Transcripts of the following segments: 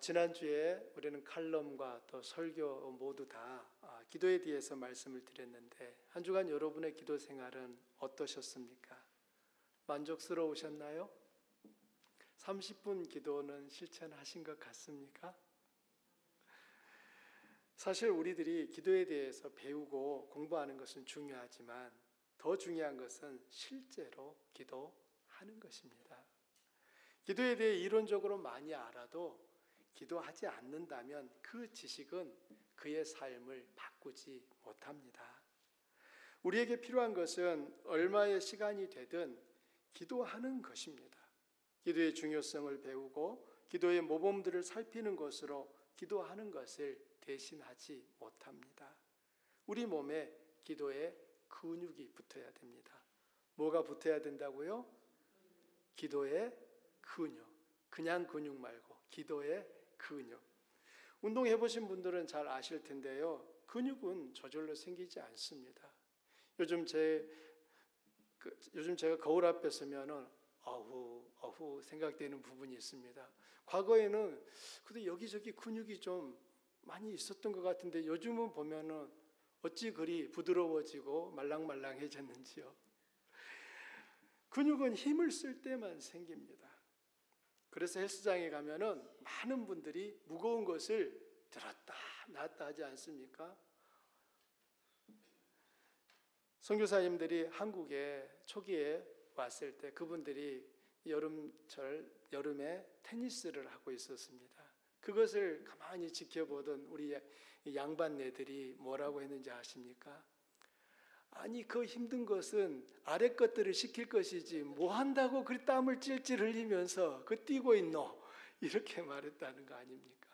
지난주에 우리는 칼럼과 또 설교 모두 다 기도에 대해서 말씀을 드렸는데 한 주간 여러분의 기도 생활은 어떠셨습니까? 만족스러우셨나요? 30분 기도는 실천하신 것 같습니까? 사실 우리들이 기도에 대해서 배우고 공부하는 것은 중요하지만 더 중요한 것은 실제로 기도하는 것입니다. 기도에 대해 이론적으로 많이 알아도 기도하지 않는다면 그 지식은 그의 삶을 바꾸지 못합니다. 우리에게 필요한 것은 얼마의 시간이 되든 기도하는 것입니다. 기도의 중요성을 배우고 기도의 모범들을 살피는 것으로 기도하는 것을 대신하지 못합니다. 우리 몸에 기도의 근육이 붙어야 됩니다. 뭐가 붙어야 된다고요? 기도의 근육. 그냥 근육 말고 기도의 근육. 운동해 보신 분들은 잘 아실 텐데요. 근육은 저절로 생기지 않습니다. 요즘 제가 거울 앞에 서면은 어후 생각되는 부분이 있습니다. 과거에는 근데 여기저기 근육이 좀 많이 있었던 것 같은데 요즘은 보면은 어찌 그리 부드러워지고 말랑말랑해졌는지요. 근육은 힘을 쓸 때만 생깁니다. 그래서 헬스장에 가면은 많은 분들이 무거운 것을 들었다 놨다 하지 않습니까? 선교사님들이 한국에 초기에 왔을 때 그분들이 여름에 테니스를 하고 있었습니다. 그것을 가만히 지켜보던 우리 양반네들이 뭐라고 했는지 아십니까? 아니 그 힘든 것은 아래 것들을 시킬 것이지 뭐 한다고 그 땀을 찔찔 흘리면서 그 뛰고 있노? 이렇게 말했다는 거 아닙니까?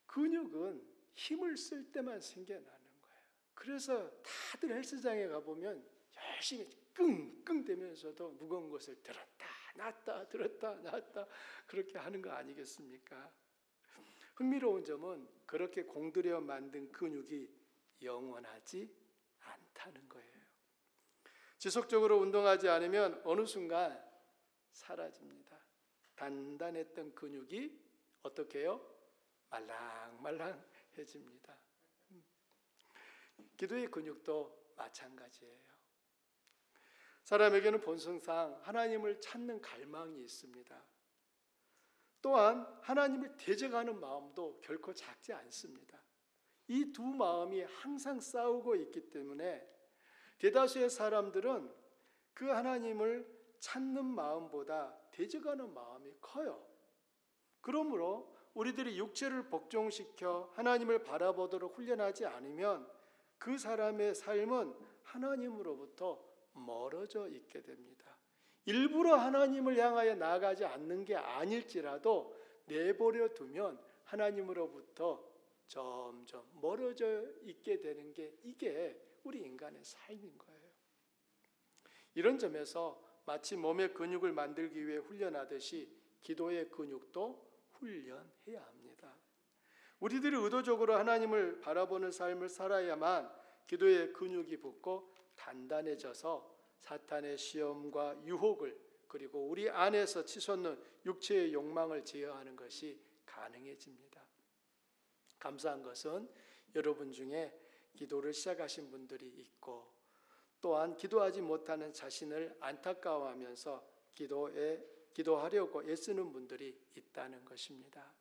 근육은 힘을 쓸 때만 생겨나는 거예요. 그래서 다들 헬스장에 가보면 열심히 끙끙대면서도 무거운 것을 들었다 놨다 들었다 놨다 그렇게 하는 거 아니겠습니까? 흥미로운 점은 그렇게 공들여 만든 근육이 영원하지 않다는 거예요. 지속적으로 운동하지 않으면 어느 순간 사라집니다. 단단했던 근육이 어떻게 해요? 말랑말랑해집니다. 기도의 근육도 마찬가지예요. 사람에게는 본성상 하나님을 찾는 갈망이 있습니다. 또한 하나님을 대적하는 마음도 결코 작지 않습니다. 이 두 마음이 항상 싸우고 있기 때문에 대다수의 사람들은 그 하나님을 찾는 마음보다 대적하는 마음이 커요. 그러므로 우리들이 육체를 복종시켜 하나님을 바라보도록 훈련하지 않으면 그 사람의 삶은 하나님으로부터 멀어져 있게 됩니다. 일부러 하나님을 향하여 나아가지 않는 게 아닐지라도 내버려 두면 하나님으로부터 점점 멀어져 있게 되는 게 이게 우리 인간의 삶인 거예요. 이런 점에서 마치 몸의 근육을 만들기 위해 훈련하듯이 기도의 근육도 훈련해야 합니다. 우리들이 의도적으로 하나님을 바라보는 삶을 살아야만 기도의 근육이 붙고 단단해져서 사탄의 시험과 유혹을 그리고 우리 안에서 치솟는 육체의 욕망을 제어하는 것이 가능해집니다. 감사한 것은 여러분 중에 기도를 시작하신 분들이 있고 또한 기도하지 못하는 자신을 안타까워하면서 기도하려고 애쓰는 분들이 있다는 것입니다.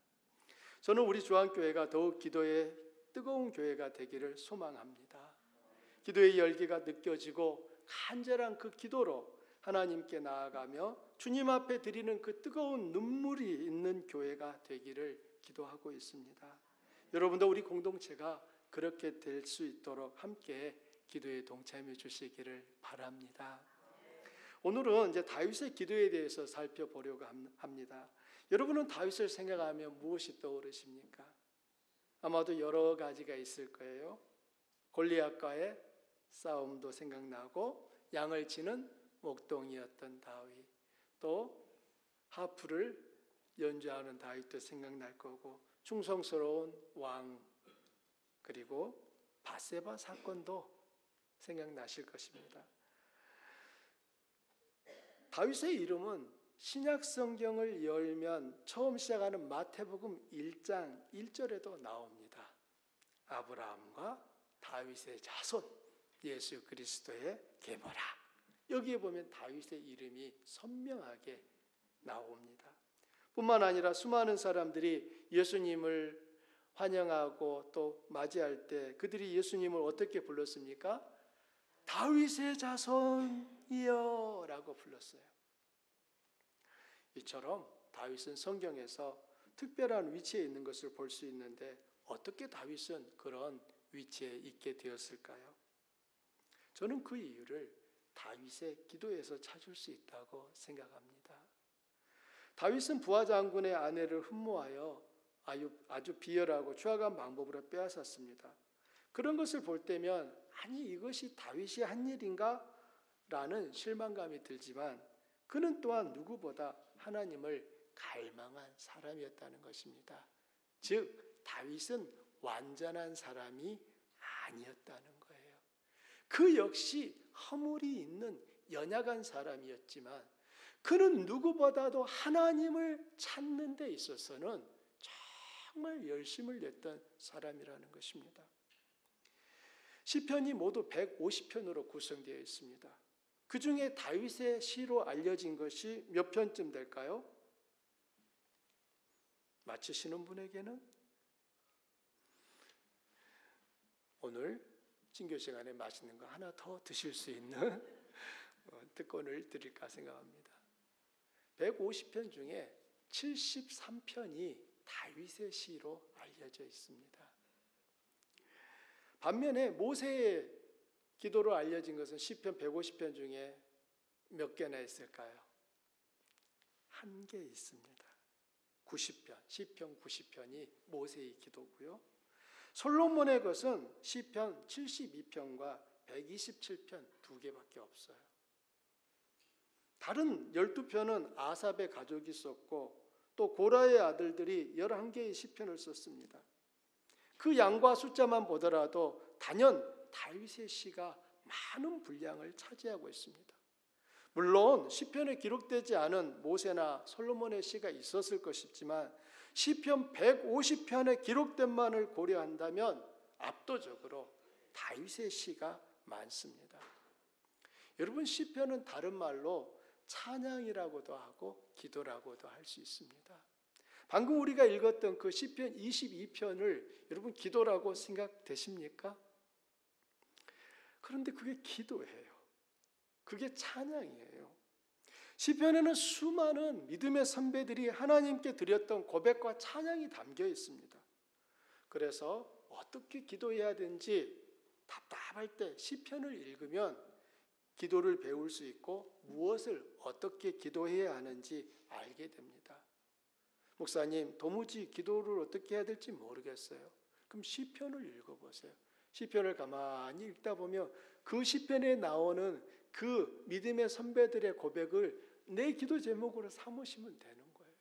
저는 우리 주안교회가 더욱 기도의 뜨거운 교회가 되기를 소망합니다. 기도의 열기가 느껴지고 간절한 그 기도로 하나님께 나아가며 주님 앞에 드리는 그 뜨거운 눈물이 있는 교회가 되기를 기도하고 있습니다. 여러분도 우리 공동체가 그렇게 될 수 있도록 함께 기도에 동참해 주시기를 바랍니다. 오늘은 이제 다윗의 기도에 대해서 살펴보려고 합니다. 여러분은 다윗을 생각하면 무엇이 떠오르십니까? 아마도 여러 가지가 있을 거예요. 골리앗과의 싸움도 생각나고 양을 치는 목동이었던 다윗, 또 하프를 연주하는 다윗도 생각날 거고 충성스러운 왕, 그리고 바세바 사건도 생각나실 것입니다. 다윗의 이름은 신약 성경을 열면 처음 시작하는 마태복음 1장 1절에도 나옵니다. 아브라함과 다윗의 자손 예수 그리스도의 계보라. 여기에 보면 다윗의 이름이 선명하게 나옵니다. 뿐만 아니라 수많은 사람들이 예수님을 환영하고 또 맞이할 때 그들이 예수님을 어떻게 불렀습니까? 다윗의 자손이여 라고 불렀어요. 이처럼 다윗은 성경에서 특별한 위치에 있는 것을 볼 수 있는데 어떻게 다윗은 그런 위치에 있게 되었을까요? 저는 그 이유를 다윗의 기도에서 찾을 수 있다고 생각합니다. 다윗은 부하 장군의 아내를 흠모하여 아주 비열하고 추악한 방법으로 빼앗았습니다. 그런 것을 볼 때면 아니 이것이 다윗이 한 일인가? 라는 실망감이 들지만 그는 또한 누구보다 하나님을 갈망한 사람이었다는 것입니다. 즉 다윗은 완전한 사람이 아니었다는 거예요. 그 역시 허물이 있는 연약한 사람이었지만 그는 누구보다도 하나님을 찾는 데 있어서는 정말 열심을 냈던 사람이라는 것입니다. 시편이 모두 150편으로 구성되어 있습니다. 그 중에 다윗의 시로 알려진 것이 몇 편쯤 될까요? 맞히시는 분에게는 오늘 친교 시간에 맛있는 거 하나 더 드실 수 있는 특권을 드릴까 생각합니다. 150편 중에 73편이 다윗의 시로 알려져 있습니다. 반면에 모세의 기도로 알려진 것은 시편 150편 중에 몇 개나 있을까요? 한 개 있습니다. 90편, 시편 90편이 모세의 기도고요. 솔로몬의 것은 시편 72편과 127편 두 개밖에 없어요. 다른 12편은 아삽의 가족이 썼고 또 고라의 아들들이 11개의 시편을 썼습니다. 그 양과 숫자만 보더라도 단연 다윗의 시가 많은 분량을 차지하고 있습니다. 물론 시편에 기록되지 않은 모세나 솔로몬의 시가 있었을 것이지만 시편 150편에 기록된 만을 고려한다면 압도적으로 다윗의 시가 많습니다. 여러분 시편은 다른 말로 찬양이라고도 하고 기도라고도 할 수 있습니다. 방금 우리가 읽었던 그 시편 22편을 여러분 기도라고 생각되십니까? 그런데 그게 기도예요. 그게 찬양이에요. 시편에는 수많은 믿음의 선배들이 하나님께 드렸던 고백과 찬양이 담겨 있습니다. 그래서 어떻게 기도해야 되는지 답답할 때 시편을 읽으면 기도를 배울 수 있고 무엇을 어떻게 기도해야 하는지 알게 됩니다. 목사님, 도무지 기도를 어떻게 해야 될지 모르겠어요. 그럼 시편을 읽어보세요. 시편을 가만히 읽다 보면 그 시편에 나오는 그 믿음의 선배들의 고백을 내 기도 제목으로 삼으시면 되는 거예요.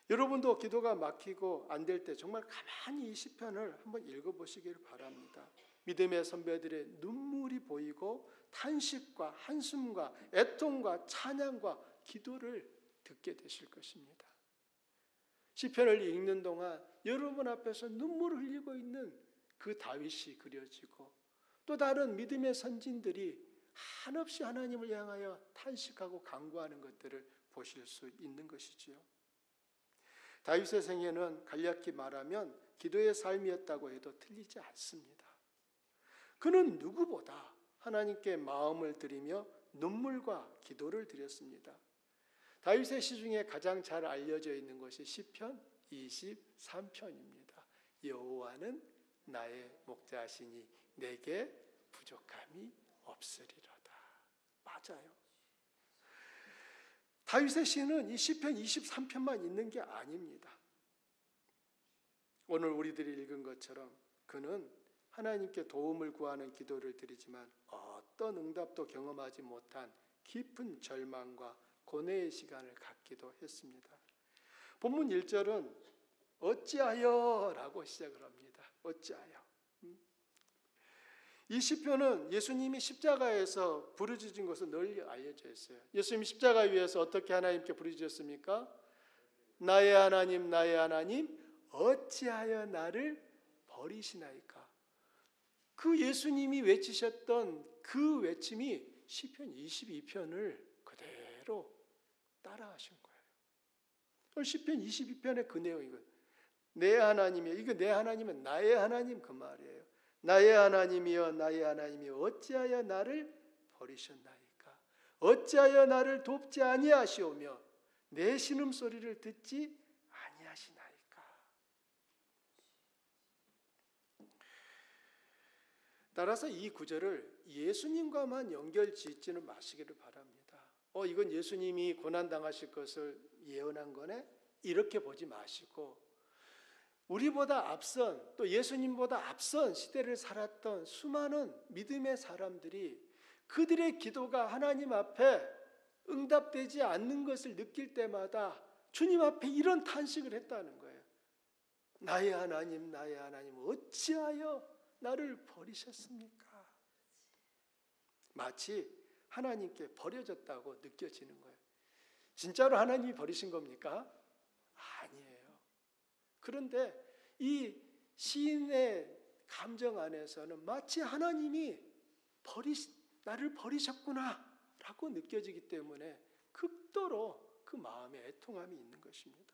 여러분도 기도가 막히고 안 될 때 정말 가만히 이 시편을 한번 읽어보시기를 바랍니다. 믿음의 선배들의 눈물이 보이고 탄식과 한숨과 애통과 찬양과 기도를 듣게 되실 것입니다. 시편을 읽는 동안 여러분 앞에서 눈물을 흘리고 있는 그 다윗이 그려지고 또 다른 믿음의 선진들이 한없이 하나님을 향하여 탄식하고 간구하는 것들을 보실 수 있는 것이지요. 다윗의 생애는 간략히 말하면 기도의 삶이었다고 해도 틀리지 않습니다. 그는 누구보다 하나님께 마음을 드리며 눈물과 기도를 드렸습니다. 다윗의 시 중에 가장 잘 알려져 있는 것이 시편 23편입니다. 여호와는 나의 목자시니 내게 부족함이 없으리로다. 맞아요. 다윗의 시는 이 시편 23편만 있는 게 아닙니다. 오늘 우리들이 읽은 것처럼 그는 하나님께 도움을 구하는 기도를 드리지만 어떤 응답도 경험하지 못한 깊은 절망과 고뇌의 시간을 갖기도 했습니다. 본문 1절은 어찌하여 라고 시작을 합니다. 어찌하여. 이 시편은 예수님이 십자가에서 부르짖은 것은 널리 알려져 있어요. 예수님이 십자가 위에서 어떻게 하나님께 부르짖었습니까? 나의 하나님, 나의 하나님, 어찌하여 나를 버리시나이까? 그 예수님이 외치셨던 그 외침이 시편 22편을 그대로 따라하신 거예요. 시편 22편의 그 내용이거든요. 내 하나님이여, 이거 내 하나님은 나의 하나님 그 말이에요. 나의 하나님이여, 나의 하나님이여, 어찌하여 나를 버리셨나이까? 어찌하여 나를 돕지 아니하시오며 내 신음소리를 듣지 아니하시나이까? 따라서 이 구절을 예수님과만 연결 짓지는 마시기를 바랍니다. 이건 예수님이 고난당하실 것을 예언한 거네? 이렇게 보지 마시고 우리보다 앞선, 또 예수님보다 앞선 시대를 살았던 수많은 믿음의 사람들이 그들의 기도가 하나님 앞에 응답되지 않는 것을 느낄 때마다 주님 앞에 이런 탄식을 했다는 거예요. 나의 하나님, 나의 하나님, 어찌하여 나를 버리셨습니까? 마치 하나님께 버려졌다고 느껴지는 거예요. 진짜로 하나님이 버리신 겁니까? 아니에요. 그런데 이 시인의 감정 안에서는 마치 하나님이 나를 버리셨구나 라고 느껴지기 때문에 극도로 그 마음에 애통함이 있는 것입니다.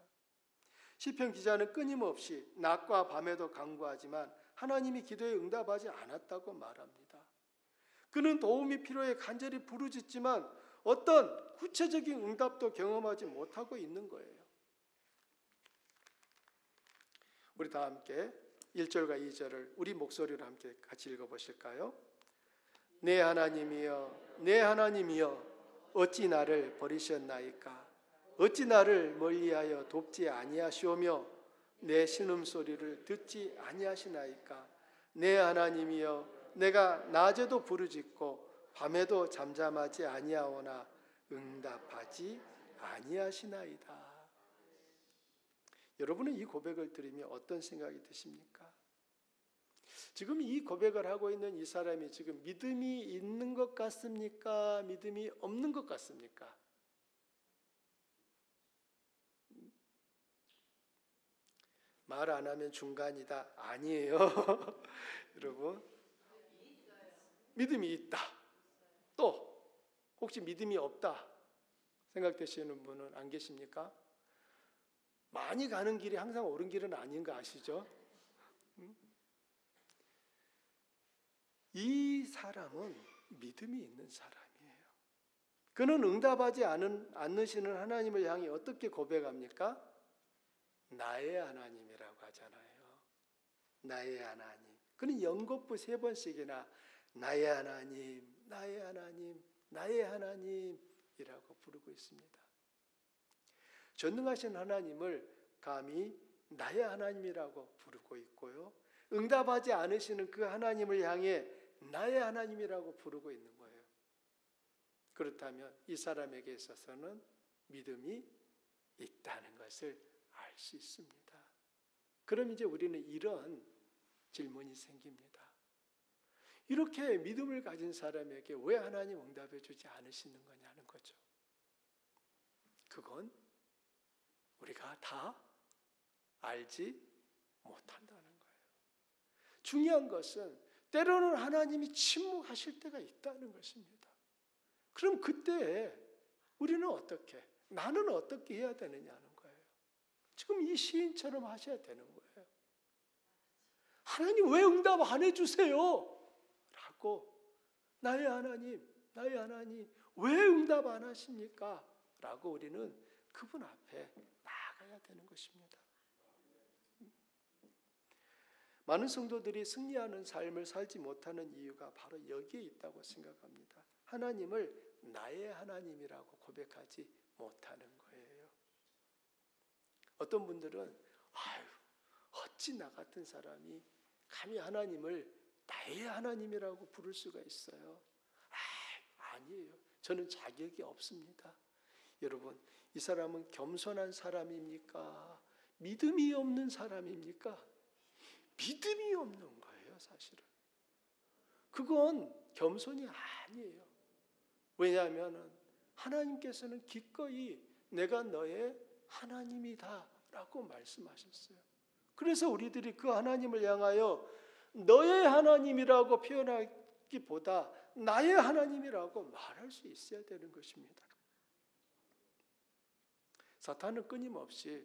시편 기자는 끊임없이 낮과 밤에도 간구하지만 하나님이 기도에 응답하지 않았다고 말합니다. 그는 도움이 필요해 간절히 부르짖지만 어떤 구체적인 응답도 경험하지 못하고 있는 거예요. 우리 다 함께 1절과 2절을 우리 목소리로 함께 같이 읽어보실까요? 내 하나님이여, 내 하나님이여, 어찌 나를 버리셨나이까? 어찌 나를 멀리하여 돕지 아니하시오며 내 신음소리를 듣지 아니하시나이까? 내 하나님이여, 내가 낮에도 부르짖고 밤에도 잠잠하지 아니하오나 응답하지 아니하시나이다. 여러분은 이 고백을 들으며 어떤 생각이 드십니까? 지금 이 고백을 하고 있는 이 사람이 지금 믿음이 있는 것 같습니까? 믿음이 없는 것 같습니까? 말 안 하면 중간이다. 아니에요. 여러분, 믿음이 있다. 또 혹시 믿음이 없다 생각되시는 분은 안 계십니까? 많이 가는 길이 항상 옳은 길은 아닌 거 아시죠? 이 사람은 믿음이 있는 사람이에요. 그는 응답하지 않으시는 하나님을 향해 어떻게 고백합니까? 나의 하나님이라고 하잖아요. 나의 하나님. 그는 연거푸 3번씩이나 나의 하나님, 나의 하나님, 나의 하나님이라고 부르고 있습니다. 전능하신 하나님을 감히 나의 하나님이라고 부르고 있고요. 응답하지 않으시는 그 하나님을 향해 나의 하나님이라고 부르고 있는 거예요. 그렇다면 이 사람에게 있어서는 믿음이 있다는 것을 알 수 있습니다. 그럼 이제 우리는 이런 질문이 생깁니다. 이렇게 믿음을 가진 사람에게 왜 하나님 응답해 주지 않으시는 거냐는 거죠. 그건 우리가 다 알지 못한다는 거예요. 중요한 것은 때로는 하나님이 침묵하실 때가 있다는 것입니다. 그럼 그때 우리는 어떻게, 나는 어떻게 해야 되느냐는 거예요. 지금 이 시인처럼 하셔야 되는 거예요. 하나님 왜 응답 안 해주세요? 라고 나의 하나님, 나의 하나님 왜 응답 안 하십니까? 라고 우리는 그분 앞에 나아가야 되는 것입니다. 많은 성도들이 승리하는 삶을 살지 못하는 이유가 바로 여기에 있다고 생각합니다. 하나님을 나의 하나님이라고 고백하지 못하는 거예요. 어떤 분들은 어찌 나 같은 사람이 감히 하나님을 나의 하나님이라고 부를 수가 있어요. 아니에요. 저는 자격이 없습니다. 여러분, 이 사람은 겸손한 사람입니까? 믿음이 없는 사람입니까? 믿음이 없는 거예요, 사실은. 그건 겸손이 아니에요. 왜냐하면 하나님께서는 기꺼이 내가 너의 하나님이다 라고 말씀하셨어요. 그래서 우리들이 그 하나님을 향하여 너의 하나님이라고 표현하기보다 나의 하나님이라고 말할 수 있어야 되는 것입니다. 사탄은 끊임없이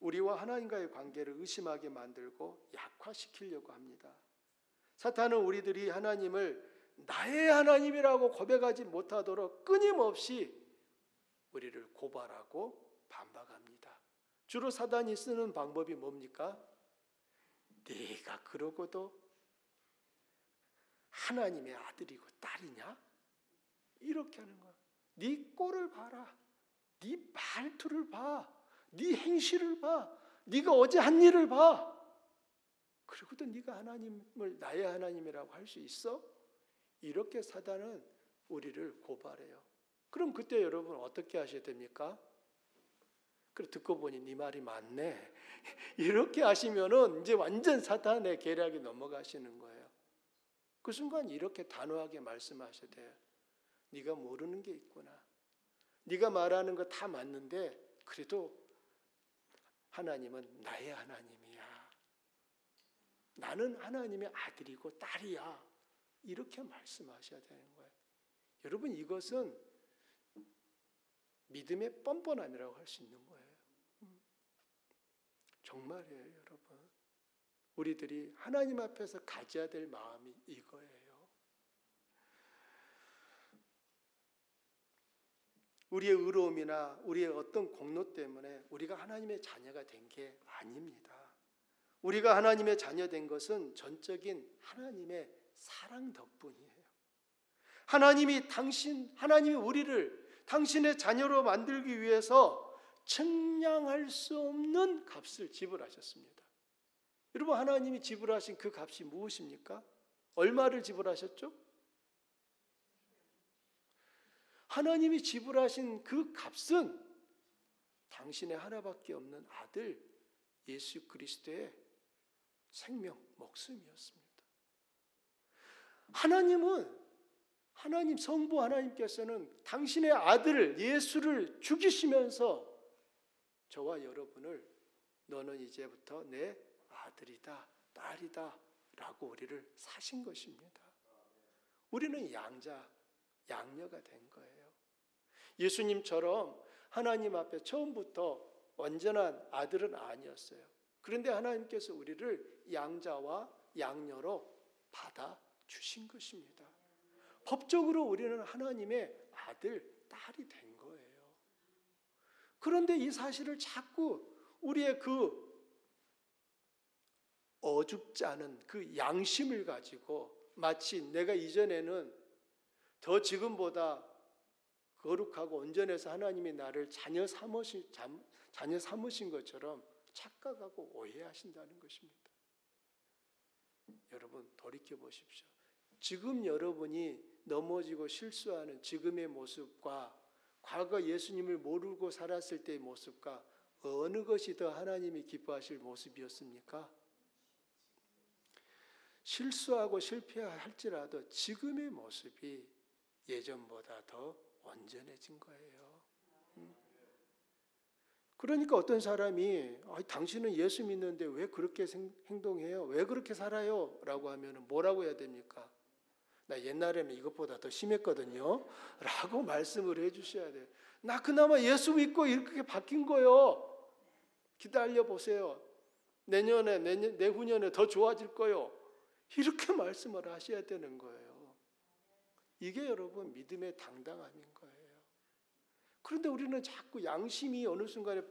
우리와 하나님과의 관계를 의심하게 만들고 약화시키려고 합니다. 사탄은 우리들이 하나님을 나의 하나님이라고 고백하지 못하도록 끊임없이 우리를 고발하고 반박합니다. 주로 사탄이 쓰는 방법이 뭡니까? 네가 그러고도 하나님의 아들이고 딸이냐? 이렇게 하는 거야. 네 꼴을 봐라. 네 말투를 봐. 네 행실을 봐. 네가 어제 한 일을 봐. 그리고도 네가 하나님을 나의 하나님이라고 할 수 있어? 이렇게 사단은 우리를 고발해요. 그럼 그때 여러분 어떻게 하셔야 됩니까? 그래 듣고 보니 네 말이 맞네. 이렇게 하시면은 이제 완전 사탄의 계략에 넘어가시는 거예요. 그 순간 이렇게 단호하게 말씀하셔야 돼요. 네가 모르는 게 있구나. 네가 말하는 거 다 맞는데 그래도 하나님은 나의 하나님이야. 나는 하나님의 아들이고 딸이야. 이렇게 말씀하셔야 되는 거예요. 여러분 이것은 믿음의 뻔뻔함이라고 할 수 있는 거예요. 정말이에요, 여러분. 우리들이 하나님 앞에서 가져야 될 마음이 이거예요. 우리의 의로움이나 우리의 어떤 공로 때문에 우리가 하나님의 자녀가 된 게 아닙니다. 우리가 하나님의 자녀 된 것은 전적인 하나님의 사랑 덕분이에요. 하나님이 우리를 당신의 자녀로 만들기 위해서 측량할 수 없는 값을 지불하셨습니다. 여러분 하나님이 지불하신 그 값이 무엇입니까? 얼마를 지불하셨죠? 하나님이 지불하신 그 값은 당신의 하나밖에 없는 아들 예수 그리스도의 생명, 목숨이었습니다. 하나님 성부 하나님께서는 당신의 아들 예수를 죽이시면서 저와 여러분을 너는 이제부터 내 아들이다, 딸이다 라고 우리를 사신 것입니다. 우리는 양녀가 된 거예요. 예수님처럼 하나님 앞에 처음부터 완전한 아들은 아니었어요. 그런데 하나님께서 우리를 양자와 양녀로 받아주신 것입니다. 법적으로 우리는 하나님의 아들, 딸이 된 거예요. 그런데 이 사실을 자꾸 우리의 그 어줍지 않은 그 양심을 가지고 마치 내가 이전에는 더 지금보다 거룩하고 온전해서 하나님이 나를 자녀 삼으신 것처럼 착각하고 오해하신다는 것입니다. 여러분 돌이켜 보십시오. 지금 여러분이 넘어지고 실수하는 지금의 모습과 과거 예수님을 모르고 살았을 때의 모습과 어느 것이 더 하나님이 기뻐하실 모습이었습니까? 실수하고 실패할지라도 지금의 모습이 예전보다 더 온전해진 거예요. 그러니까 어떤 사람이 당신은 예수 믿는데 왜 그렇게 행동해요? 왜 그렇게 살아요? 라고 하면 뭐라고 해야 됩니까? 나 옛날에는 이것보다 더 심했거든요. 라고 말씀을 해주셔야 돼요. 나 그나마 예수 믿고 이렇게 바뀐 거요. 기다려 보세요. 내후년에 더 좋아질 거요. 이렇게 말씀을 하셔야 되는 거예요. 이게 여러분 믿음의 당당함인 거예요. 그런데 우리는 자꾸 양심이 어느 순간에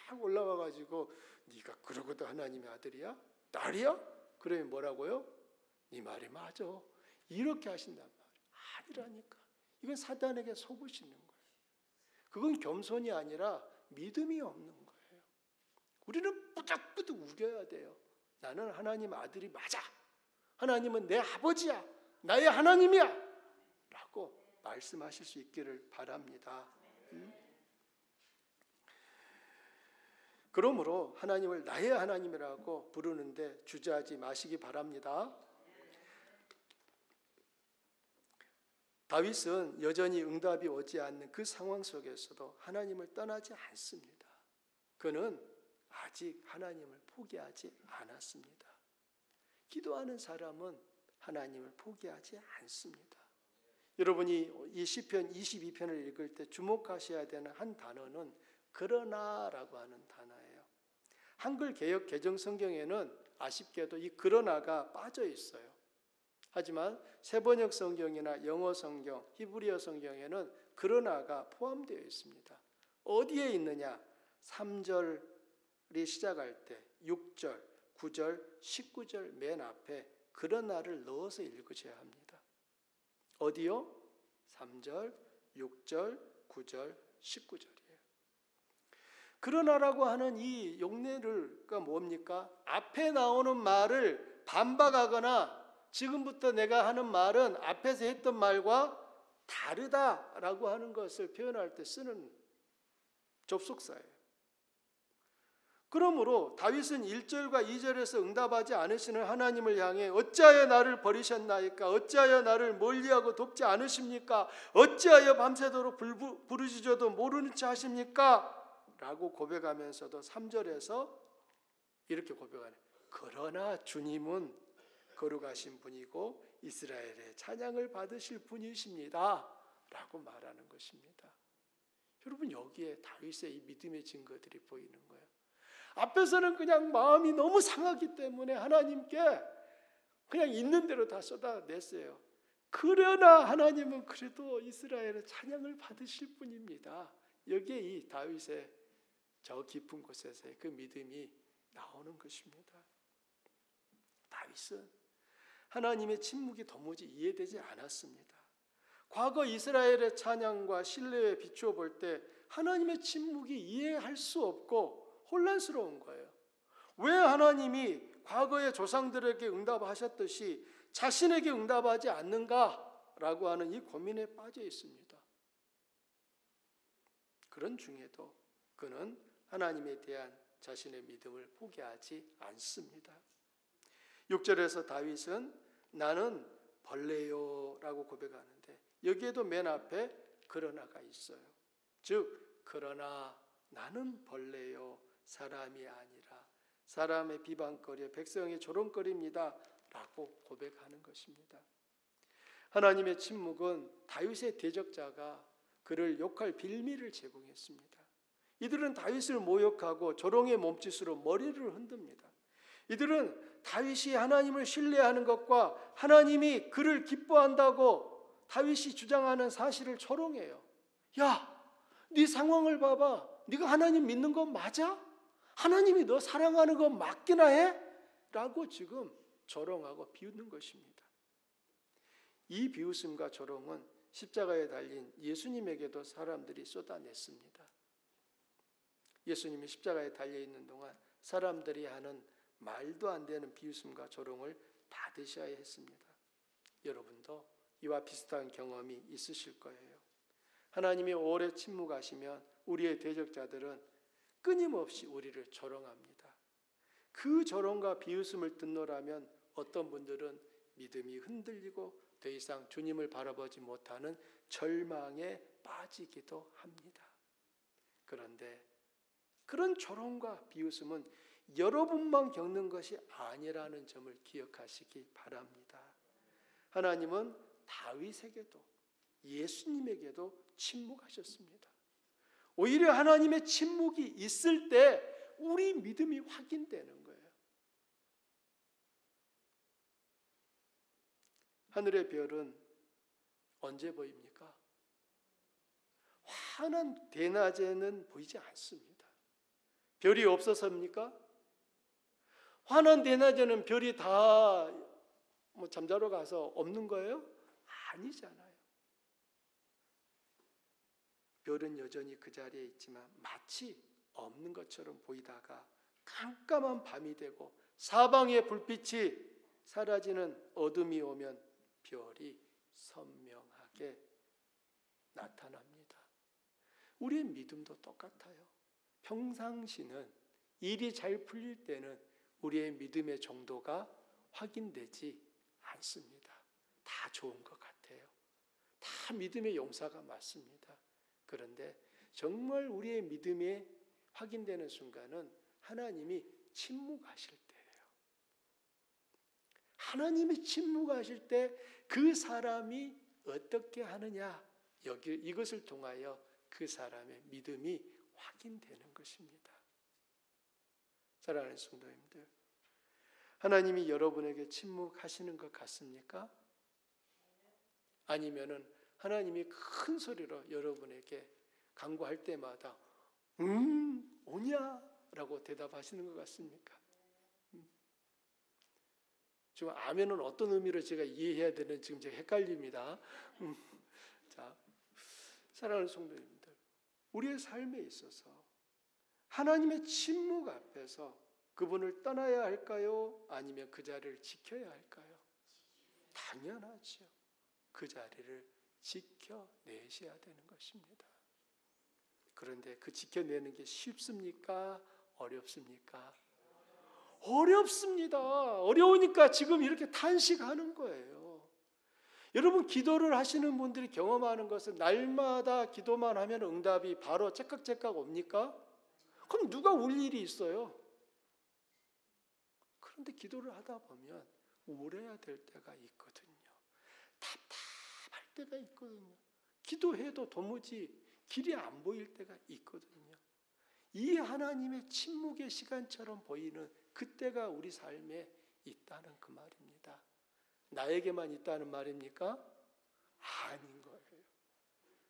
딱 올라와가지고 네가 그러고도 하나님의 아들이야? 딸이야? 그러면 뭐라고요? 네 말이 맞아. 이렇게 하신단 말이에요. 아니라니까. 이건 사단에게 속으시는 거예요. 그건 겸손이 아니라 믿음이 없는 거예요. 우리는 뿌득뿌득 우겨야 돼요. 나는 하나님 아들이 맞아. 하나님은 내 아버지야. 나의 하나님이야. 라고 말씀하실 수 있기를 바랍니다. 그러므로 하나님을 나의 하나님이라고 부르는데 주저하지 마시기 바랍니다. 다윗은 여전히 응답이 오지 않는 그 상황 속에서도 하나님을 떠나지 않습니다. 그는 아직 하나님을 포기하지 않았습니다. 기도하는 사람은 하나님을 포기하지 않습니다. 여러분이 이 시편 22편을 읽을 때 주목하셔야 되는 한 단어는 그러나라고 하는 단어예요. 한글 개역 개정 성경에는 아쉽게도 이 그러나가 빠져 있어요. 하지만 세번역 성경이나 영어 성경, 히브리어 성경에는 그러나가 포함되어 있습니다. 어디에 있느냐? 3절이 시작할 때 6절, 9절, 19절 맨 앞에 그러나를 넣어서 읽으셔야 합니다. 어디요? 3절, 6절, 9절, 19절이에요. 그러나라고 하는 이 용례가 뭡니까? 앞에 나오는 말을 반박하거나 지금부터 내가 하는 말은 앞에서 했던 말과 다르다라고 하는 것을 표현할 때 쓰는 접속사예요. 그러므로 다윗은 1절과 2절에서 응답하지 않으시는 하나님을 향해 어찌하여 나를 버리셨나이까? 어찌하여 나를 멀리하고 돕지 않으십니까? 어찌하여 밤새도록 부르짖어도 모르는 체 하십니까? 라고 고백하면서도 3절에서 이렇게 고백하네. 그러나 주님은 거룩하신 분이고 이스라엘의 찬양을 받으실 분이십니다. 라고 말하는 것입니다. 여러분, 여기에 다윗의 이 믿음의 증거들이 보이는 거예요. 앞에서는 그냥 마음이 너무 상하기 때문에 하나님께 그냥 있는 대로 다 쏟아냈어요. 그러나 하나님은 그래도 이스라엘의 찬양을 받으실 분입니다. 여기에 이 다윗의 저 깊은 곳에서의 그 믿음이 나오는 것입니다. 다윗은 하나님의 침묵이 도무지 이해되지 않았습니다. 과거 이스라엘의 찬양과 신뢰에 비추어 볼 때 하나님의 침묵이 이해할 수 없고 혼란스러운 거예요. 왜 하나님이 과거의 조상들에게 응답하셨듯이 자신에게 응답하지 않는가라고 하는 이 고민에 빠져 있습니다. 그런 중에도 그는 하나님에 대한 자신의 믿음을 포기하지 않습니다. 6절에서 다윗은 나는 벌레요라고 고백하는데 여기에도 맨 앞에 그러나가 있어요. 즉 그러나 나는 벌레요 사람이 아니라 사람의 비방거리에 백성의 조롱거리입니다 라고 고백하는 것입니다. 하나님의 침묵은 다윗의 대적자가 그를 욕할 빌미를 제공했습니다. 이들은 다윗을 모욕하고 조롱의 몸짓으로 머리를 흔듭니다. 이들은 다윗이 하나님을 신뢰하는 것과 하나님이 그를 기뻐한다고 다윗이 주장하는 사실을 조롱해요. 야, 네 상황을 봐봐. 네가 하나님 믿는 건 맞아? 하나님이 너 사랑하는 건 맞기나 해? 라고 지금 조롱하고 비웃는 것입니다. 이 비웃음과 조롱은 십자가에 달린 예수님에게도 사람들이 쏟아냈습니다. 예수님이 십자가에 달려있는 동안 사람들이 하는 말도 안 되는 비웃음과 조롱을 받으셔야 했습니다. 여러분도 이와 비슷한 경험이 있으실 거예요. 하나님이 오래 침묵하시면 우리의 대적자들은 끊임없이 우리를 조롱합니다. 그 조롱과 비웃음을 듣노라면 어떤 분들은 믿음이 흔들리고 더 이상 주님을 바라보지 못하는 절망에 빠지기도 합니다. 그런데 그런 조롱과 비웃음은 여러분만 겪는 것이 아니라는 점을 기억하시기 바랍니다. 하나님은 다윗에게도 예수님에게도 침묵하셨습니다. 오히려 하나님의 침묵이 있을 때 우리 믿음이 확인되는 거예요. 하늘의 별은 언제 보입니까? 환한 대낮에는 보이지 않습니다. 별이 없어서입니까? 환한 대낮에는 별이 다 잠자러 가서 없는 거예요? 아니잖아요. 별은 여전히 그 자리에 있지만 마치 없는 것처럼 보이다가 깜깜한 밤이 되고 사방의 불빛이 사라지는 어둠이 오면 별이 선명하게 나타납니다. 우리의 믿음도 똑같아요. 평상시는 일이 잘 풀릴 때는 우리의 믿음의 정도가 확인되지 않습니다. 다 좋은 것 같아요. 다 다 믿음의 용사가 맞습니다. 그런데 정말 우리의 믿음이 확인되는 순간은 하나님이 침묵하실 때예요. 하나님이 침묵하실 때 그 사람이 어떻게 하느냐, 이것을 통하여 그 사람의 믿음이 확인되는 것입니다. 사랑하는 성도님들, 하나님이 여러분에게 침묵하시는 것 같습니까? 아니면은 하나님이 큰 소리로 여러분에게 간구할 때마다 오냐? 라고 대답하시는 것 같습니까? 지금 아멘은 어떤 의미로 제가 이해해야 되는지 지금 제가 헷갈립니다. 자, 사랑하는 성도님들, 우리의 삶에 있어서 하나님의 침묵 앞에서 그분을 떠나야 할까요? 아니면 그 자리를 지켜야 할까요? 당연하죠. 그 자리를 지켜내셔야 되는 것입니다. 그런데 그 지켜내는 게 쉽습니까? 어렵습니까? 어렵습니다. 어려우니까 지금 이렇게 탄식하는 거예요. 여러분, 기도를 하시는 분들이 경험하는 것은 날마다 기도만 하면 응답이 바로 째깍째깍 옵니까? 그럼 누가 울 일이 있어요? 그런데 기도를 하다 보면 울어야 될 때가 있거든요. 답답할 때가 있거든요. 기도해도 도무지 길이 안 보일 때가 있거든요. 이 하나님의 침묵의 시간처럼 보이는 그때가 우리 삶에 있다는 그 말입니다. 나에게만 있다는 말입니까? 아닌 거예요.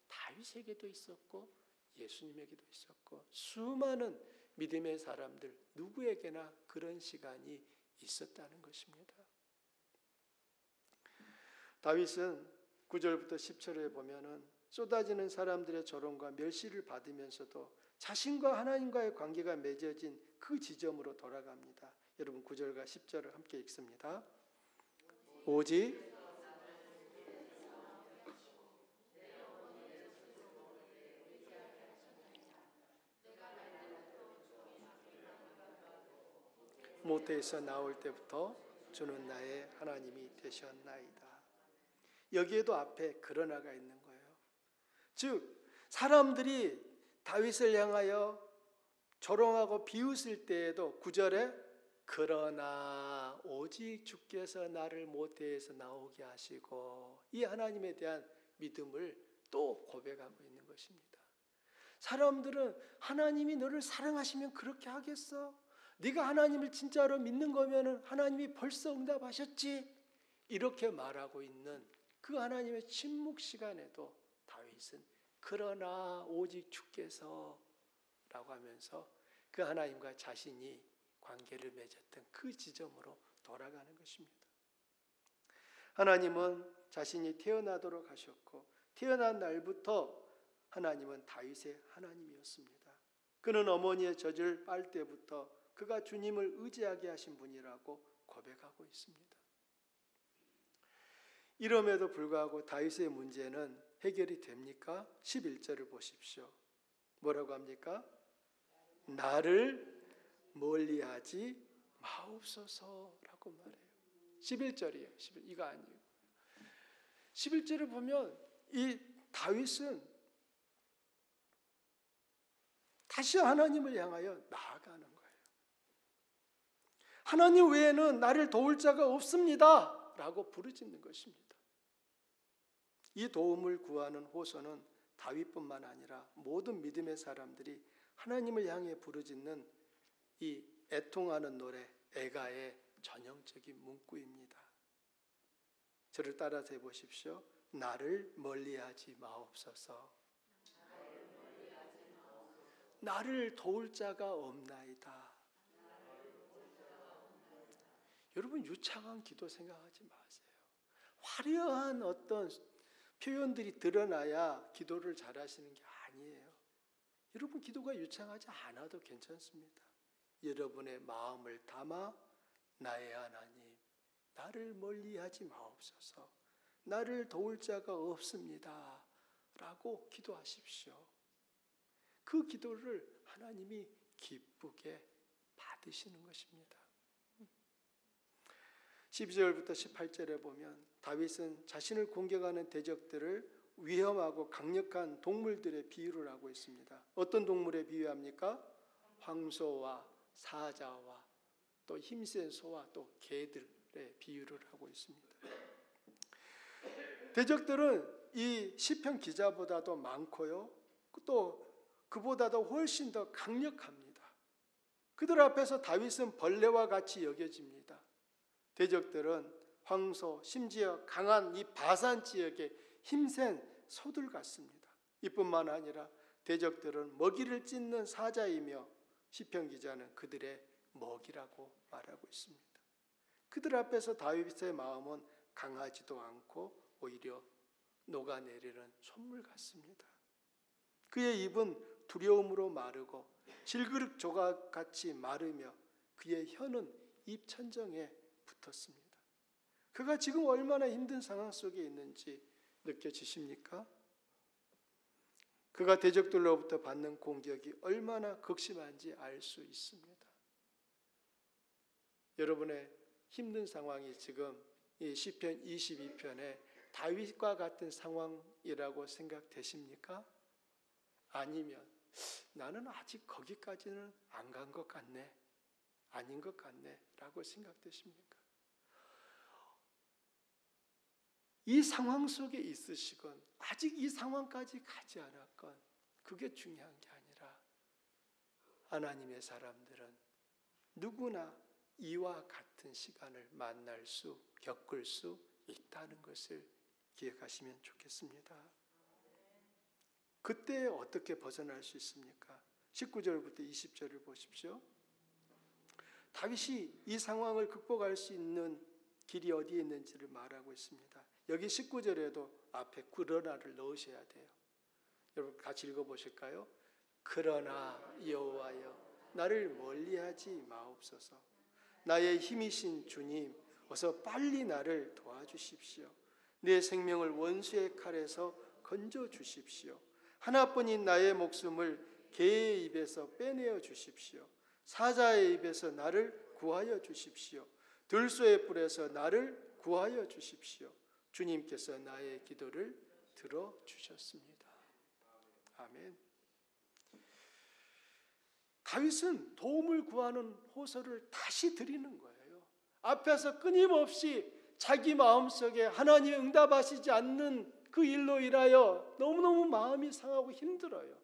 다윗에게도 있었고 예수님에게도 있었고 수많은 믿음의 사람들 누구에게나 그런 시간이 있었다는 것입니다. 다윗은 9절부터 10절에 보면은 쏟아지는 사람들의 조롱과 멸시를 받으면서도 자신과 하나님과의 관계가 맺어진 그 지점으로 돌아갑니다. 여러분 9절과 10절을 함께 읽습니다. 오직 모태에서 나올 때부터 주는 나의 하나님이 되셨나이다. 여기에도 앞에 그러나가 있는 거예요. 즉 사람들이 다윗을 향하여 조롱하고 비웃을 때에도 9절에 그러나 오직 주께서 나를 모태에서 나오게 하시고 이 하나님에 대한 믿음을 또 고백하고 있는 것입니다. 사람들은 하나님이 너를 사랑하시면 그렇게 하겠어? 네가 하나님을 진짜로 믿는 거면은 하나님이 벌써 응답하셨지? 이렇게 말하고 있는 그 하나님의 침묵 시간에도 다윗은 그러나 오직 주께서 라고 하면서 그 하나님과 자신이 관계를 맺었던 그 지점으로 돌아가는 것입니다. 하나님은 자신이 태어나도록 하셨고 태어난 날부터 하나님은 다윗의 하나님이었습니다. 그는 어머니의 젖을 빨 때부터 그가 주님을 의지하게 하신 분이라고 고백하고 있습니다. 이럼에도 불구하고 다윗의 문제는 해결이 됩니까? 11절을 보십시오. 뭐라고 합니까? 나를 멀리하지 마옵소서라고 말해요. 11절이에요. 이거 아니에요. 11절을 보면 이 다윗은 다시 하나님을 향하여 나아가는 거예요. 하나님 외에는 나를 도울 자가 없습니다 라고 부르짖는 것입니다. 이 도움을 구하는 호소는 다윗뿐만 아니라 모든 믿음의 사람들이 하나님을 향해 부르짖는 이 애통하는 노래 애가의 전형적인 문구입니다. 저를 따라서 해보십시오. 나를 멀리하지 마옵소서. 나를 도울 자가 없나이다. 여러분 유창한 기도 생각하지 마세요. 화려한 어떤 표현들이 드러나야 기도를 잘하시는 게 아니에요. 여러분 기도가 유창하지 않아도 괜찮습니다. 여러분의 마음을 담아 나의 하나님, 나를 멀리하지 마옵소서. 나를 도울 자가 없습니다. 라고 기도하십시오. 그 기도를 하나님이 기쁘게 받으시는 것입니다. 12절부터 18절에 보면 다윗은 자신을 공격하는 대적들을 위험하고 강력한 동물들의 비유를 하고 있습니다. 어떤 동물에 비유합니까? 황소와 사자와 또 힘센 소와 또 개들의 비유를 하고 있습니다. 대적들은 이 시편 기자보다도 많고요. 또 그보다도 훨씬 더 강력합니다. 그들 앞에서 다윗은 벌레와 같이 여겨집니다. 대적들은 황소, 심지어 강한 이 바산 지역의 힘센 소들 같습니다. 이뿐만 아니라 대적들은 먹이를 찢는 사자이며 시편 기자는 그들의 먹이라고 말하고 있습니다. 그들 앞에서 다윗의 마음은 강하지도 않고 오히려 녹아내리는 촛물 같습니다. 그의 입은 두려움으로 마르고 질그릇 조각같이 마르며 그의 혀는 입 천정에 붙었습니다. 그가 지금 얼마나 힘든 상황 속에 있는지 느껴지십니까? 그가 대적들로부터 받는 공격이 얼마나 극심한지 알 수 있습니다. 여러분의 힘든 상황이 지금 이 시편 22편에 다윗과 같은 상황이라고 생각되십니까? 아니면 나는 아직 거기까지는 안 간 것 같네, 아닌 것 같네 라고 생각되십니까? 이 상황 속에 있으시건 아직 이 상황까지 가지 않았건 그게 중요한 게 아니라 하나님의 사람들은 누구나 이와 같은 시간을 만날 수, 겪을 수 있다는 것을 기억하시면 좋겠습니다. 그때 어떻게 벗어날 수 있습니까? 19절부터 20절을 보십시오. 다윗이 이 상황을 극복할 수 있는 길이 어디에 있는지를 말하고 있습니다. 여기 19절에도 앞에 그러나를 넣으셔야 돼요. 여러분 같이 읽어보실까요? 그러나 여호와여 나를 멀리하지 마옵소서. 나의 힘이신 주님 어서 빨리 나를 도와주십시오. 내 생명을 원수의 칼에서 건져주십시오. 하나뿐인 나의 목숨을 개의 입에서 빼내어 주십시오. 사자의 입에서 나를 구하여 주십시오. 들소의 뿔에서 나를 구하여 주십시오. 주님께서 나의 기도를 들어주셨습니다. 아멘. 다윗은 도움을 구하는 호소를 다시 드리는 거예요. 앞에서 끊임없이 자기 마음속에 하나님이 응답하시지 않는 그 일로 인하여 너무너무 마음이 상하고 힘들어요.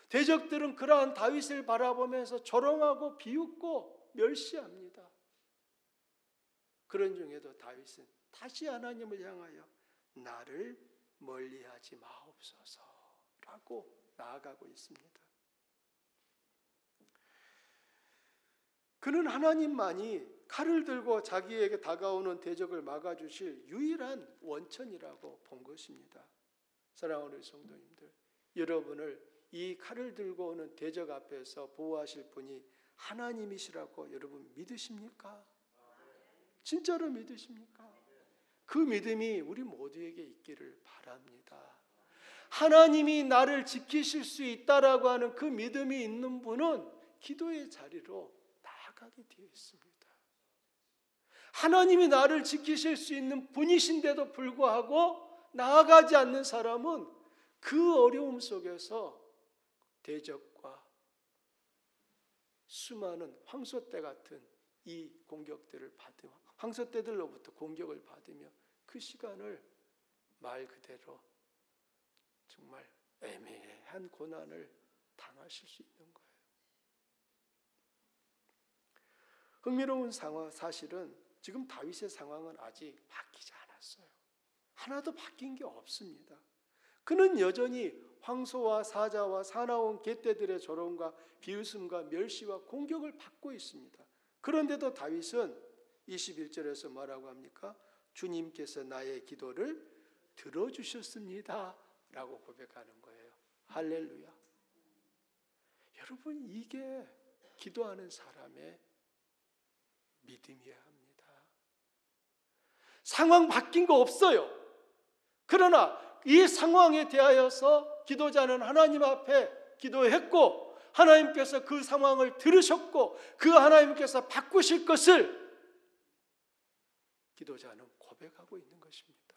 대적들은 그러한 다윗을 바라보면서 조롱하고 비웃고 멸시합니다. 그런 중에도 다윗은 다시 하나님을 향하여 나를 멀리하지 마옵소서라고 나아가고 있습니다. 그는 하나님만이 칼을 들고 자기에게 다가오는 대적을 막아주실 유일한 원천이라고 본 것입니다. 사랑하는 성도님들, 여러분을 이 칼을 들고 오는 대적 앞에서 보호하실 분이 하나님이시라고 여러분 믿으십니까? 진짜로 믿으십니까? 그 믿음이 우리 모두에게 있기를 바랍니다. 하나님이 나를 지키실 수 있다라고 하는 그 믿음이 있는 분은 기도의 자리로 나아가게 되어 있습니다. 하나님이 나를 지키실 수 있는 분이신데도 불구하고 나아가지 않는 사람은 그 어려움 속에서 대적과 수많은 황소떼 같은 이 공격들을 받으며 황소떼들로부터 공격을 받으며 그 시간을 말 그대로 정말 애매한 고난을 당하실 수 있는 거예요. 흥미로운 사실은 지금 다윗의 상황은 아직 바뀌지 않았어요. 하나도 바뀐 게 없습니다. 그는 여전히 황소와 사자와 사나운 개떼들의 조롱과 비웃음과 멸시와 공격을 받고 있습니다. 그런데도 다윗은 21절에서 뭐라고 합니까? 주님께서 나의 기도를 들어주셨습니다 라고 고백하는 거예요. 할렐루야. 여러분, 이게 기도하는 사람의 믿음이어야 합니다. 상황 바뀐 거 없어요. 그러나 이 상황에 대하여서 기도자는 하나님 앞에 기도했고 하나님께서 그 상황을 들으셨고 그 하나님께서 바꾸실 것을 기도자는 고백하고 있는 것입니다.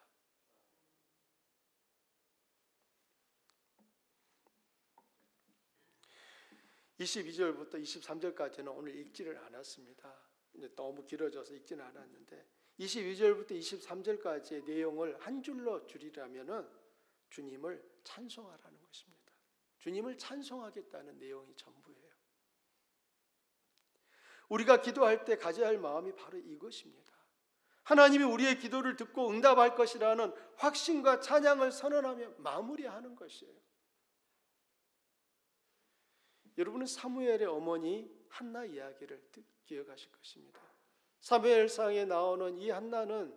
22절부터 23절까지는 오늘 읽지를 않았습니다. 너무 길어져서 읽지는 않았는데 22절부터 23절까지의 내용을 한 줄로 줄이라면은 주님을 찬송하라는 것입니다. 주님을 찬송하겠다는 내용이 전부예요. 우리가 기도할 때 가져야 할 마음이 바로 이것입니다. 하나님이 우리의 기도를 듣고 응답할 것이라는 확신과 찬양을 선언하며 마무리하는 것이에요. 여러분은 사무엘의 어머니 한나 이야기를 기억하실 것입니다. 사무엘상에 나오는 이 한나는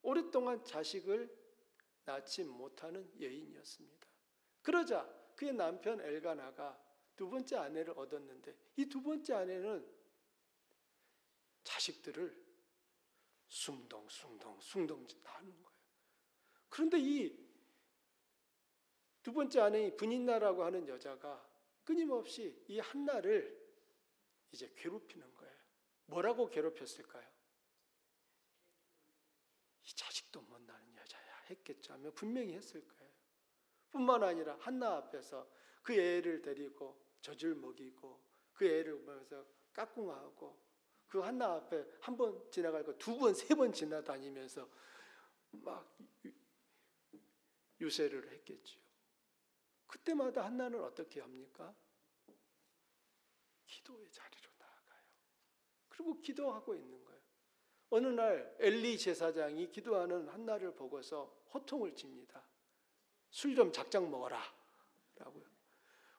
오랫동안 자식을 낳지 못하는 여인이었습니다. 그러자 그의 남편 엘가나가 두 번째 아내를 얻었는데 이 두 번째 아내는 자식들을 숭덩 하는 거예요. 그런데 이 두 번째 아내인 분인나라고 하는 여자가 끊임없이 이 한나를 이제 괴롭히는 거예요. 뭐라고 괴롭혔을까요? 이 자식도 못 낳는 여자야 했겠죠. 하면 분명히 했을 거예요. 뿐만 아니라 한나 앞에서 그 애를 데리고 젖을 먹이고 그 애를 보면서 까꿍하고 그 한나 앞에 한 번 지나갈 거 두 번, 세 번 지나다니면서 막 유세를 했겠죠. 그때마다 한나는 어떻게 합니까? 기도의 자리로 나아가요. 그리고 기도하고 있는 거예요. 어느 날 엘리 제사장이 기도하는 한나를 보고서 호통을 칩니다. 술 좀 작작 먹어라 라고요.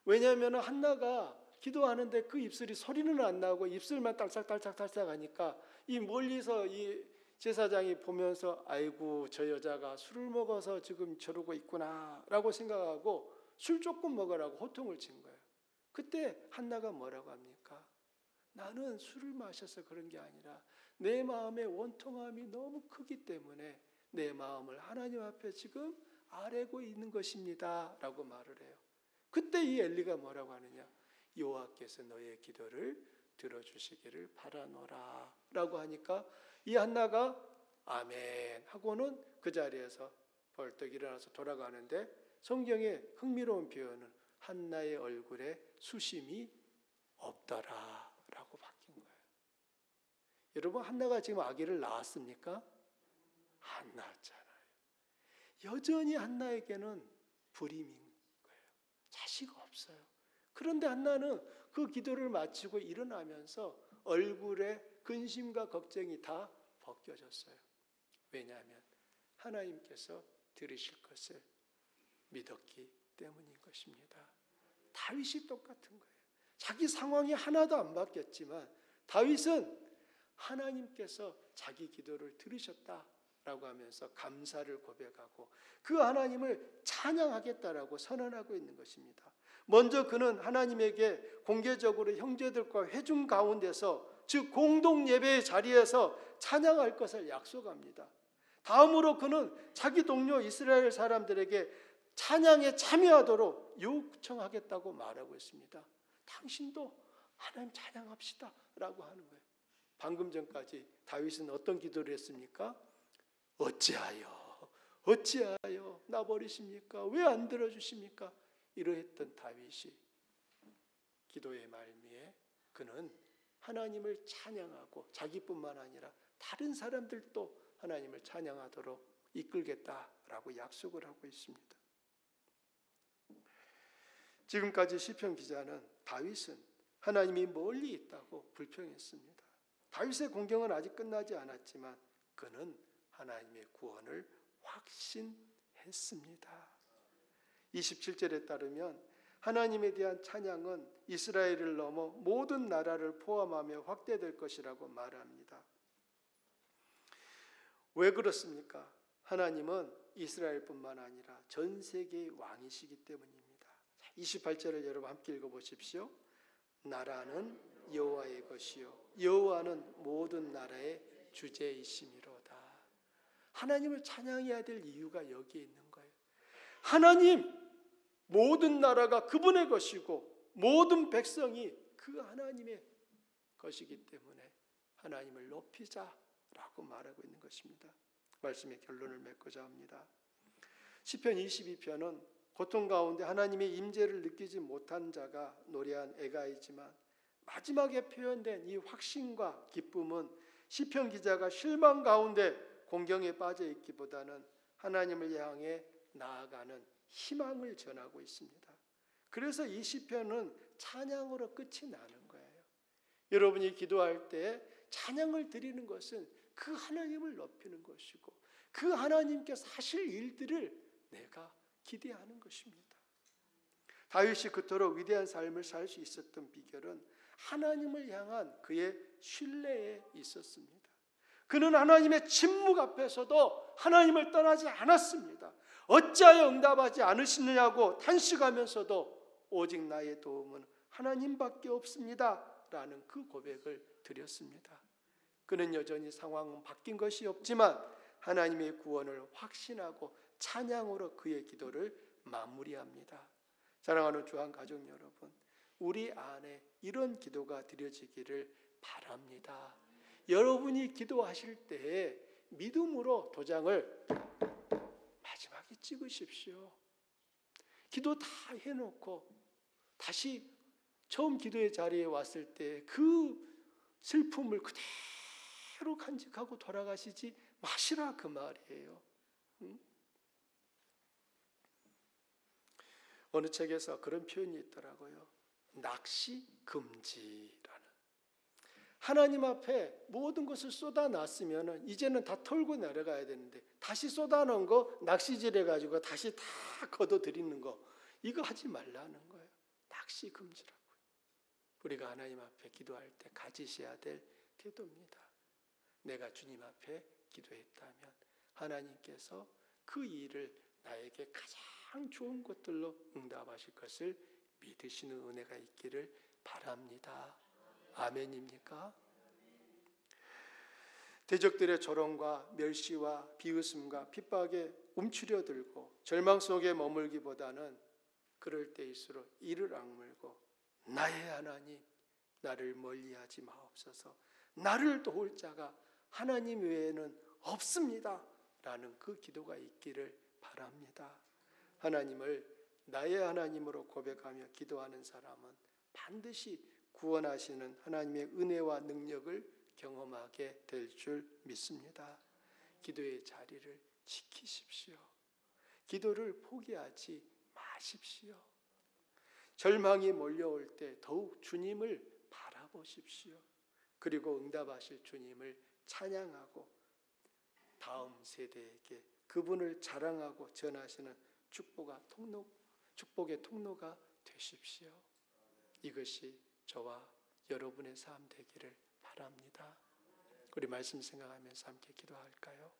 왜냐하면 한나가 기도하는데 그 입술이 소리는 안 나고 입술만 딸싹딸싹 하니까 이 멀리서 이 제사장이 보면서 아이고 저 여자가 술을 먹어서 지금 저러고 있구나 라고 생각하고 술 조금 먹으라고 호통을 친 거예요. 그때 한나가 뭐라고 합니까? 나는 술을 마셔서 그런 게 아니라 내 마음의 원통함이 너무 크기 때문에 내 마음을 하나님 앞에 지금 아뢰고 있는 것입니다 라고 말을 해요. 그때 이 엘리가 뭐라고 하느냐? 여호와께서 너의 기도를 들어주시기를 바라노라 라고 하니까 이 한나가 아멘 하고는 그 자리에서 벌떡 일어나서 돌아가는데 성경에 흥미로운 표현은 한나의 얼굴에 수심이 없더라 라고 바뀐 거예요. 여러분 한나가 지금 아기를 낳았습니까? 안 낳았잖아요. 여전히 한나에게는 불임인 거예요. 자식 없어요. 그런데 한나는 그 기도를 마치고 일어나면서 얼굴에 근심과 걱정이 다 벗겨졌어요. 왜냐하면 하나님께서 들으실 것을 믿었기 때문인 것입니다. 다윗이 똑같은 거예요. 자기 상황이 하나도 안 바뀌었지만 다윗은 하나님께서 자기 기도를 들으셨다라고 하면서 감사를 고백하고 그 하나님을 찬양하겠다라고 선언하고 있는 것입니다. 먼저 그는 하나님에게 공개적으로 형제들과 회중 가운데서 즉 공동 예배의 자리에서 찬양할 것을 약속합니다. 다음으로 그는 자기 동료 이스라엘 사람들에게 찬양에 참여하도록 요청하겠다고 말하고 있습니다. 당신도 하나님 찬양합시다 라고 하는 거예요. 방금 전까지 다윗은 어떤 기도를 했습니까? 어찌하여 나 버리십니까? 왜 안 들어주십니까? 이러했던 다윗이 기도의 말미에 그는 하나님을 찬양하고 자기뿐만 아니라 다른 사람들도 하나님을 찬양하도록 이끌겠다라고 약속을 하고 있습니다. 지금까지 시편 기자는 다윗은 하나님이 멀리 있다고 불평했습니다. 다윗의 공경은 아직 끝나지 않았지만 그는 하나님의 구원을 확신했습니다. 27절에 따르면 하나님에 대한 찬양은 이스라엘을 넘어 모든 나라를 포함하며 확대될 것이라고 말합니다. 왜 그렇습니까? 하나님은 이스라엘뿐만 아니라 전 세계의 왕이시기 때문입니다. 28절을 여러분 함께 읽어보십시오. 나라는 여호와의 것이요 여호와는 모든 나라의 주제이심이로다. 하나님을 찬양해야 될 이유가 여기에 있는 거예요. 하나님, 모든 나라가 그분의 것이고 모든 백성이 그 하나님의 것이기 때문에 하나님을 높이자라고 말하고 있는 것입니다. 말씀의 결론을 맺고자 합니다. 시편 22편은 고통 가운데 하나님의 임재를 느끼지 못한 자가 노래한 애가이지만 마지막에 표현된 이 확신과 기쁨은 시편 기자가 실망 가운데 공경에 빠져 있기보다는 하나님을 향해 나아가는 희망을 전하고 있습니다. 그래서 이 시편은 찬양으로 끝이 나는 거예요. 여러분이 기도할 때 찬양을 드리는 것은 그 하나님을 높이는 것이고 그 하나님께서 하실 일들을 내가 기대하는 것입니다. 다윗이 그토록 위대한 삶을 살 수 있었던 비결은 하나님을 향한 그의 신뢰에 있었습니다. 그는 하나님의 침묵 앞에서도 하나님을 떠나지 않았습니다. 어찌하여 응답하지 않으시느냐고 탄식하면서도 오직 나의 도움은 하나님밖에 없습니다 라는 그 고백을 드렸습니다. 그는 여전히 상황은 바뀐 것이 없지만 하나님의 구원을 확신하고 찬양으로 그의 기도를 마무리합니다. 사랑하는 주한 가족 여러분, 우리 안에 이런 기도가 드려지기를 바랍니다. 여러분이 기도하실 때에 믿음으로 도장을 마지막에 찍으십시오. 기도 다 해놓고 다시 처음 기도의 자리에 왔을 때 그 슬픔을 그대로 간직하고 돌아가시지 마시라 그 말이에요. 어느 책에서 그런 표현이 있더라고요. 낚시 금지라는. 하나님 앞에 모든 것을 쏟아놨으면 이제는 다 털고 내려가야 되는데 다시 쏟아놓은 거 낚시질 해가지고 다시 다 걷어들이는 거 이거 하지 말라는 거예요. 낚시 금지라고요. 우리가 하나님 앞에 기도할 때 가지셔야 될 태도입니다. 내가 주님 앞에 기도했다면 하나님께서 그 일을 나에게 가장 좋은 것들로 응답하실 것을 믿으시는 은혜가 있기를 바랍니다. 아멘입니까? 대적들의 조롱과 멸시와 비웃음과 핍박에 움츠려들고 절망 속에 머물기보다는 그럴 때일수록 이를 악물고 나의 하나님 나를 멀리하지 마옵소서, 나를 도울 자가 하나님 외에는 없습니다 라는 그 기도가 있기를 바랍니다. 하나님을 나의 하나님으로 고백하며 기도하는 사람은 반드시 구원하시는 하나님의 은혜와 능력을 경험하게 될 줄 믿습니다. 기도의 자리를 지키십시오. 기도를 포기하지 마십시오. 절망이 몰려올 때 더욱 주님을 바라보십시오. 그리고 응답하실 주님을 찬양하고 다음 세대에게 그분을 자랑하고 전하시는 축복의 통로가 되십시오. 이것이 저와 여러분의 삶 되기를 바랍니다. 우리 말씀 생각하면서 함께 기도할까요?